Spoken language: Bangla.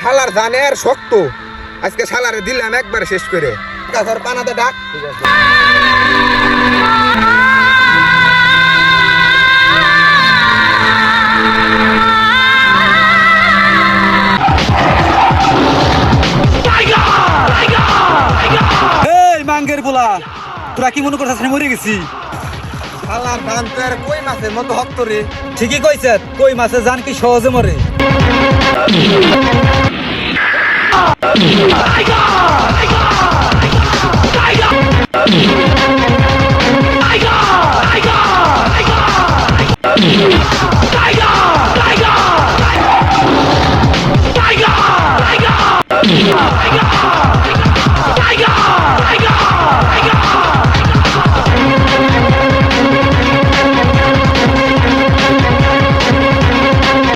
শালার জানে আর শক্ত আজকে শালারে দিলাম একবার শেষ করে কাছার পানাতে ডাক ঠিক আছে এই মাঙ্গের পোলা তোরা কি মনে করছিস আমি মরে গেছি শালার ধান তো আর কই মাছের মতো হক্ত রে ঠিকই কইছে কই মাছে জান কি সহজে মরে Tiger!